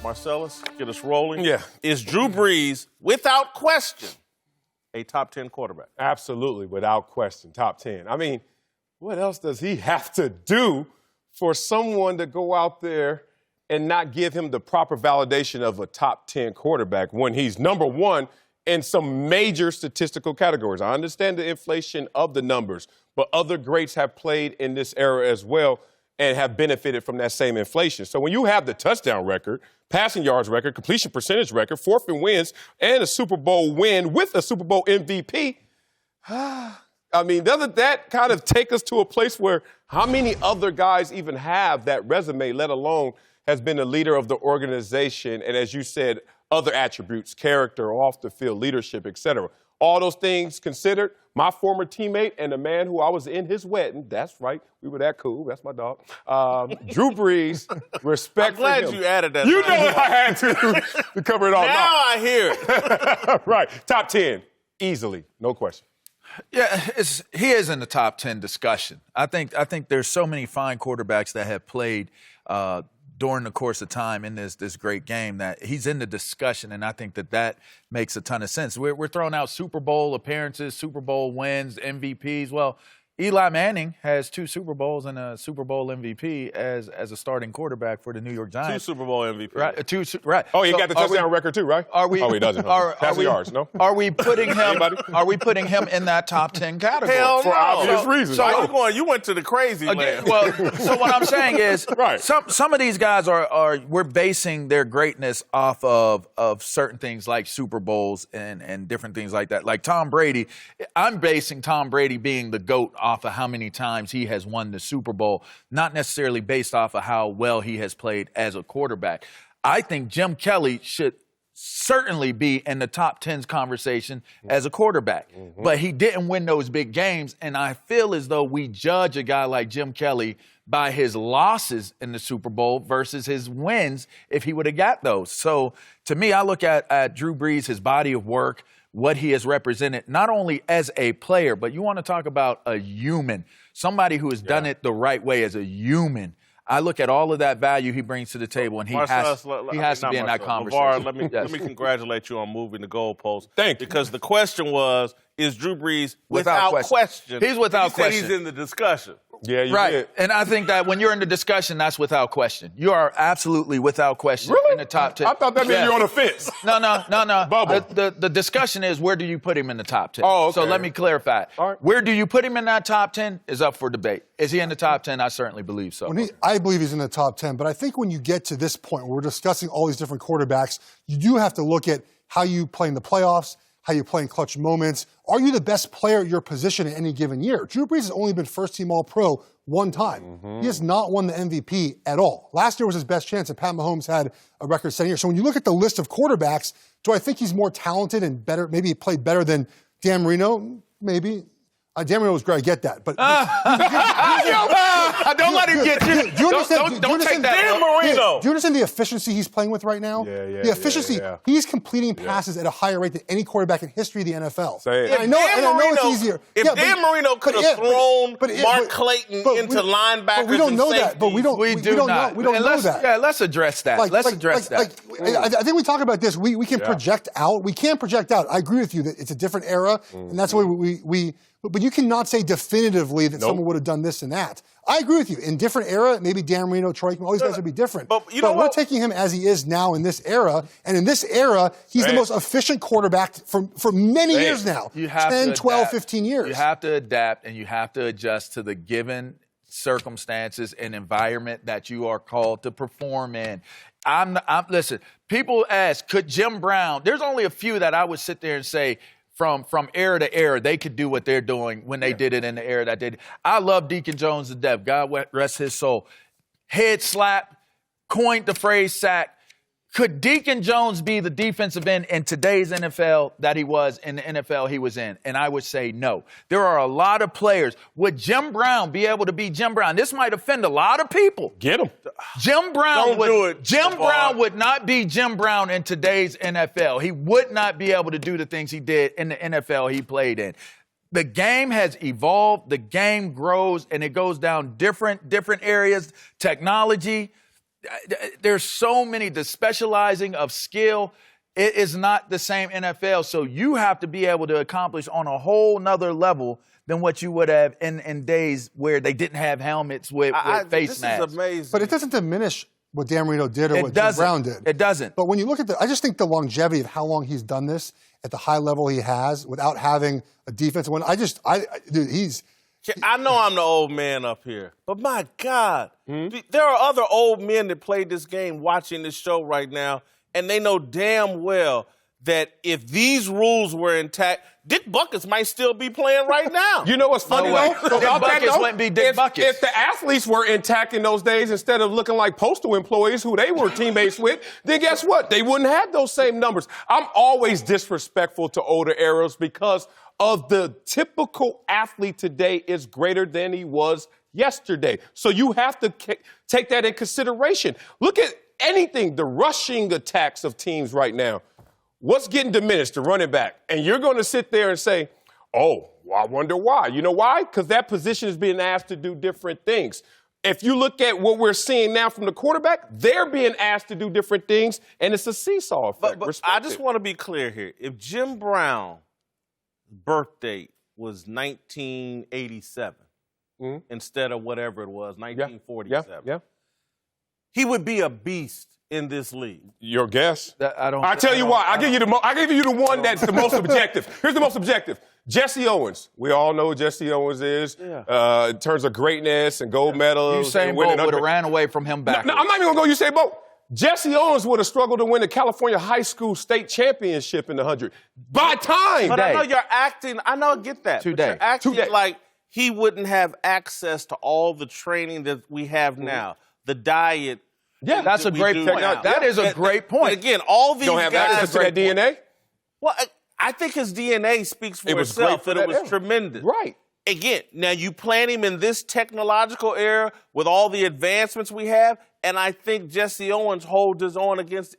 Marcellus, get us rolling. Yeah. Is Drew Brees, without question, a top 10 quarterback? Absolutely, without question, top 10. I mean, what else does he have to do for someone to go out there and not give him the proper validation of a top 10 quarterback when he's number one in some major statistical categories? I understand the inflation of the numbers, but other greats have played in this era as well and have benefited from that same inflation. So when you have the touchdown record, passing yards record, completion percentage record, forfeit wins, and a Super Bowl win with a Super Bowl MVP, I mean, doesn't that kind of take us to a place where how many other guys even have that resume, let alone has been the leader of the organization, and as you said, other attributes, character, off the field, leadership, et cetera. All those things considered, my former teammate and the man who I was in his wedding, that's right, we were that cool, that's my dog, Drew Brees, respect for him. I'm glad you added that. You know I had to cover it all. Now I hear it. Right, top 10, easily, no question. Yeah, he is in the top 10 discussion. I think there's so many fine quarterbacks that have played during the course of time in this great game that he's in the discussion, and I think that makes a ton of sense. We're throwing out Super Bowl appearances, Super Bowl wins, MVPs. Well, Eli Manning has 2 Super Bowls and a Super Bowl MVP as a starting quarterback for the New York Giants. 2 Super Bowl MVP. Right, right. Oh, he got the touchdown record too, right? Are we? Oh, he doesn't. Passing yards, no? Are we putting him? Are we putting him in that top 10 category? Hell For no. obvious reasons. So you went to the crazy land. Well, so what I'm saying is, right. some of these guys we're basing their greatness off of certain things like Super Bowls and different things like that. Like Tom Brady, I'm basing Tom Brady being the GOAT off of how many times he has won the Super Bowl, not necessarily based off of how well he has played as a quarterback. I think Jim Kelly should certainly be in the top 10's conversation as a quarterback. Mm-hmm. But he didn't win those big games, and I feel as though we judge a guy like Jim Kelly by his losses in the Super Bowl versus his wins if he would have got those. So to me, I look at Drew Brees, his body of work, what he has represented, not only as a player, but you want to talk about a human, somebody who has done it the right way as a human. I look at all of that value he brings to the table, and he has to be in that conversation. LaVar, let me congratulate you on moving the goalpost. Thank you. Because the question was, is Drew Brees without question? He's without question. He's in the discussion. Yeah, you right. did. And I think that when you're in the discussion, that's without question. You are absolutely without question really? in the top 10. I thought that meant you're on the fence. No. Bubble. The discussion is, where do you put him in the top 10? Oh, okay. So let me clarify. All right. Where do you put him in that top 10 is up for debate. Is he in the top 10? I certainly believe so. I believe he's in the top 10, but I think when you get to this point where we're discussing all these different quarterbacks, you do have to look at how you play in the playoffs, how you play in clutch moments. Are you the best player at your position in any given year? Drew Brees has only been first-team All-Pro one time. Mm-hmm. He has not won the MVP at all. Last year was his best chance, and Pat Mahomes had a record-setting year. So when you look at the list of quarterbacks, do I think he's more talented and better, maybe he played better than Dan Marino? Maybe. Dan Marino was great, I get that. But don't let him get you. Do you understand? Don't take that. Dan Marino. Do you understand the efficiency he's playing with right now? Yeah. The efficiency. Yeah. He's completing passes at a higher rate than any quarterback in history of the NFL. Say it. And I know it's easier. If Dan Marino could have thrown Mark Clayton into linebackers, but we don't know that. But we don't not. We don't know that. Yeah, let's address that. Let's address that. I think we talk about this. We can project out. We can project out. I agree with you that it's a different era, and that's why we. But you cannot say definitively that someone would have done this and that. I agree with you. In different era, maybe Dan Marino, Troy, all these guys would be different. But we're taking him as he is now in this era. And in this era, he's the most efficient quarterback for many years now. 10, 12, 15 years. You have to adapt and you have to adjust to the given circumstances and environment that you are called to perform in. Listen, people ask, could Jim Brown, there's only a few that I would sit there and say, from era to era, they could do what they're doing when they did it in the era that they did. I love Deacon Jones to death. God rest his soul. Head slap, coined the phrase sack. Could Deacon Jones be the defensive end in today's NFL that he was in the NFL he was in? And I would say no. There are a lot of players. Would Jim Brown be able to be Jim Brown? This might offend a lot of people. Get him. Jim Brown Jim Brown would not be Jim Brown in today's NFL. He would not be able to do the things he did in the NFL he played in. The game has evolved. The game grows, and it goes down different areas, technology. there's so many, the specializing of skill, it is not the same NFL. So you have to be able to accomplish on a whole nother level than what you would have in days where they didn't have helmets with face masks. This is amazing. But it doesn't diminish what Dan Marino did or what Jim Brown did. It doesn't. But when you look at I just think the longevity of how long he's done this at the high level he has without having a defensive one, dude, he's... I know I'm the old man up here, but my God, there are other old men that played this game watching this show right now, and they know damn well that if these rules were intact, Dick Buckets might still be playing right now. You know what's funny, though? Dick Buckets wouldn't be Dick Buckets. If the athletes were intact in those days, instead of looking like postal employees who they were teammates with, then guess what? They wouldn't have those same numbers. I'm always disrespectful to older eras because of the typical athlete today is greater than he was yesterday. So you have to take that in consideration. Look at anything, the rushing attacks of teams right now. What's getting diminished? The running back. And you're going to sit there and say, oh, well, I wonder why. You know why? Because that position is being asked to do different things. If you look at what we're seeing now from the quarterback, they're being asked to do different things, and it's a seesaw effect. But I just want to be clear here. If Jim Brown's birth date was 1987 instead of whatever it was, 1947, he would be a beast in this league. Your guess? I tell you why. I'll give you the one that's the most objective. Here's the most objective. Jesse Owens. We all know who Jesse Owens is in terms of greatness and gold medals. Usain Bolt would have ran away from him back. No, I'm not even going to go Usain Bolt. Jesse Owens would have struggled to win the California High School State Championship in the 100 by time. But I know you're acting. I know I get that. Today. You're acting like he wouldn't have access to all the training that we have now. The diet. Yeah, that's a great point. That is a great point. Again, all these don't have guys access to that DNA? Well, I think his DNA speaks for itself, and it was tremendous. Right. Again, now you plant him in this technological era with all the advancements we have, and I think Jesse Owens holds his own against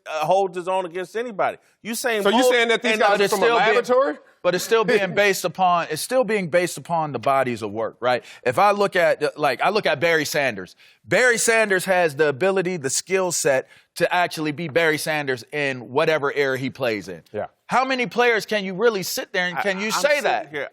anybody. So you saying that these guys are from a laboratory? But it's still being based upon the bodies of work, right? If I look at Barry Sanders. Barry Sanders has the ability, the skill set to actually be Barry Sanders in whatever era he plays in. Yeah. How many players can you really sit there and can you say that? Here,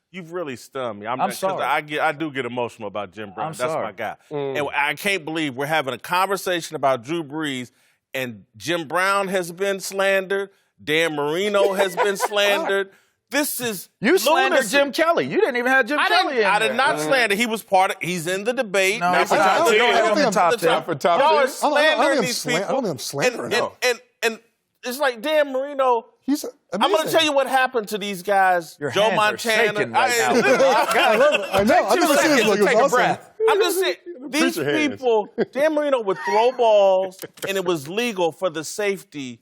you've really stunned me. I'm sorry. I do get emotional about Jim Brown. That's sorry. my guy. And I can't believe we're having a conversation about Drew Brees and Jim Brown has been slandered. Dan Marino has been slandered. This is you slandered Jim Kelly. You didn't even have Jim Kelly in there. I did not slander. He was he's in the debate. No, he's not. Top 10. Y'all are slandering these people. I don't think I'm slandering him. And it's like Dan Marino. He's I'm going to tell you what happened to these guys. Your Joe hands Montana. are shaking right now. I know. I've never seen this look. Take a breath. I'm just saying, these people, Dan Marino would throw balls, and it was legal for the safety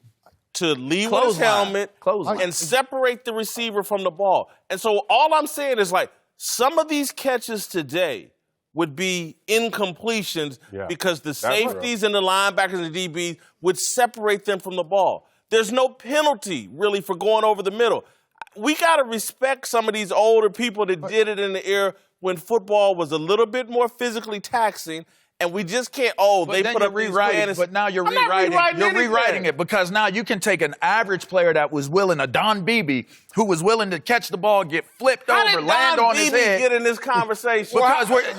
to leave with his helmet and separate the receiver from the ball. And so all I'm saying is, like, some of these catches today would be incompletions because the safeties and the linebackers and the DBs would separate them from the ball. There's no penalty, really, for going over the middle. We got to respect some of these older people that did it in the era when football was a little bit more physically taxing, and we just can't, they put up rewriting. But now you're rewriting it because now you can take an average player that was willing, a Don Beebe, who was willing to catch the ball, get flipped over, land on his head. Get in this conversation?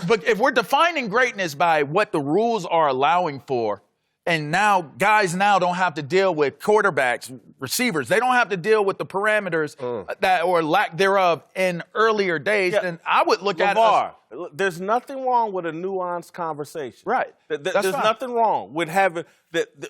But if we're defining greatness by what the rules are allowing for, and now guys don't have to deal with quarterbacks, receivers. They don't have to deal with the parameters that or lack thereof in earlier days. Then I would look at LaVar. There's nothing wrong with a nuanced conversation. Right. There's nothing wrong with having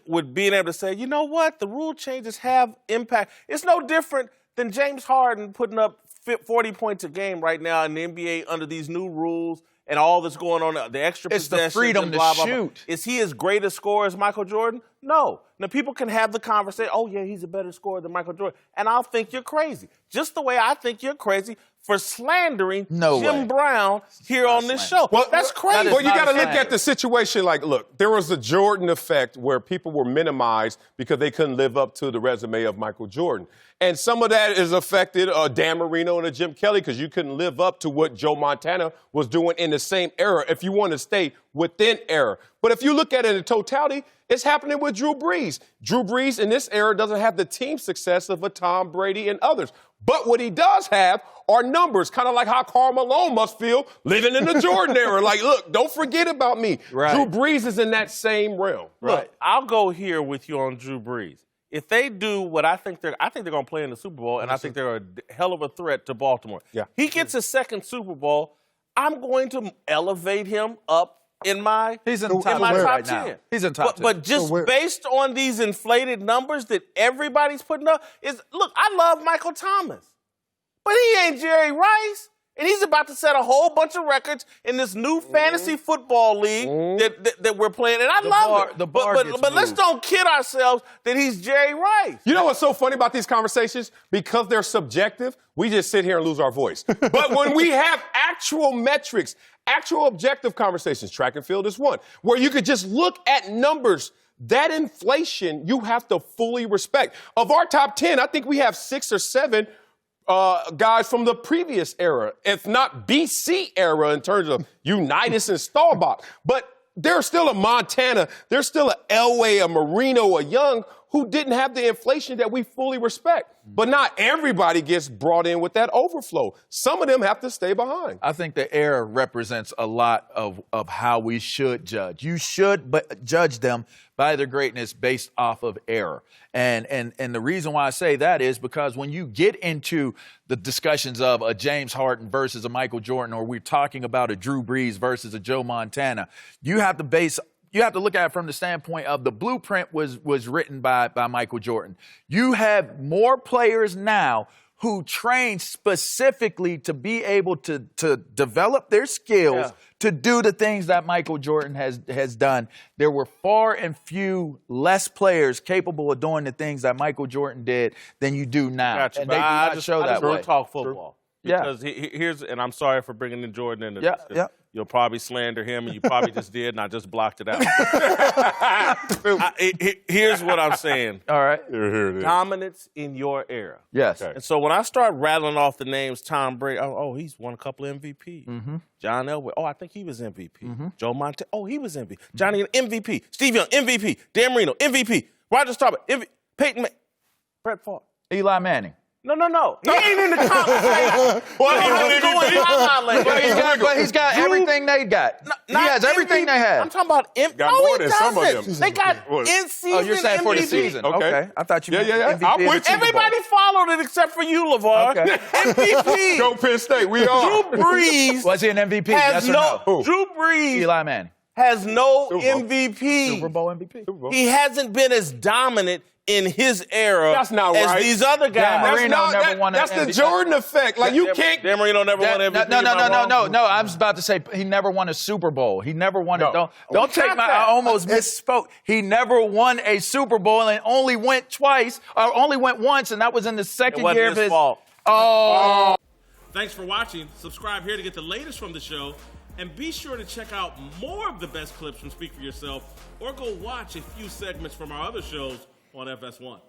with being able to say, you know what, the rule changes have impact. It's no different than James Harden putting up 40 points a game right now in the NBA under these new rules. And all that's going on, the extra possessions. It's the freedom to shoot. Is he as great a scorer as Michael Jordan? No. Now, people can have the conversation, he's a better scorer than Michael Jordan. And I'll think you're crazy. Just the way I think you're crazy for slandering Jim Brown here on this show. Well, that's crazy. Well, you got to look at the situation like, look, there was a Jordan effect where people were minimized because they couldn't live up to the resume of Michael Jordan. And some of that is affected Dan Marino and Jim Kelly because you couldn't live up to what Joe Montana was doing in the same era if you want to stay within era. But if you look at it in totality, it's happening with Drew Brees. Drew Brees in this era doesn't have the team success of a Tom Brady and others. But what he does have are numbers, kind of like how Karl Malone must feel living in the Jordan era. Like, look, don't forget about me. Right. Drew Brees is in that same realm. Look, I'll go here with you on Drew Brees. If they do what I think they're going to play in the Super Bowl, and I think they're a hell of a threat to Baltimore. Yeah. He gets his second Super Bowl, I'm going to elevate him up in my top 10. Right now. He's in top 10. But just based on these inflated numbers that everybody's putting up, look, I love Michael Thomas, but he ain't Jerry Rice. And he's about to set a whole bunch of records in this new fantasy football league that we're playing. And I love it. But let's don't kid ourselves that he's Jerry Rice. You know what's so funny about these conversations? Because they're subjective, we just sit here and lose our voice. But when we have actual metrics, actual objective conversations, track and field is one, where you could just look at numbers, that inflation you have to fully respect. Of our top 10, I think we have 6 or 7 guys from the previous era, if not BC era in terms of Unitas and Staubach. But there's still a Montana, there's still a Elway, a Marino, a Young who didn't have the inflation that we fully respect. But not everybody gets brought in with that overflow. Some of them have to stay behind. I think the era represents a lot of how we should judge. You should judge them by their greatness based off of era. And the reason why I say that is because when you get into the discussions of a James Harden versus a Michael Jordan, or we're talking about a Drew Brees versus a Joe Montana, you have to look at it from the standpoint of the blueprint was written by Michael Jordan. You have more players now who train specifically to be able to develop their skills to do the things that Michael Jordan has done. There were far and few less players capable of doing the things that Michael Jordan did than you do now. Gotcha. And they do not show that way. Talk football. Yeah. Because and I'm sorry for bringing in Jordan into this. Yeah. You'll probably slander him, and you probably just did, and I just blocked it out. Here's what I'm saying. All right. Here it is. Dominance in your era. Yes. And so when I start rattling off the names, Tom Brady, he's won a couple of MVPs. Mm-hmm. John Elway, I think he was MVP. Joe Montana, he was MVP. Johnny, MVP. Steve Young, MVP. Dan Marino, MVP. Roger Staubach, MVP. Peyton Manning. Brett Favre. Eli Manning. No. He ain't in the conversation. But he's got everything they got. He has everything they have. I'm talking about more than some of them. They got in-season Oh, you're saying MVP. for the season. Okay. I thought you meant MVP. I'm with you. Everybody followed it except for you, LaVar. Okay. MVP. Go Penn State. We are. Drew Brees Was he an MVP? Yes or no? Drew Brees Eli Manning. has no MVP. Super Bowl MVP. He hasn't been as dominant in his era That's not as right. these other guys. That's the Jordan effect. Like, you can't. Dan Marino never won MVP. No. I was about to say he never won a Super Bowl. He never won it. Don't take my. I almost misspoke. He never won a Super Bowl and only went once, and that was in the second year of his fault. Oh. Thanks for watching. Subscribe here to get the latest from the show. And be sure to check out more of the best clips from Speak For Yourself, or go watch a few segments from our other shows on FS1.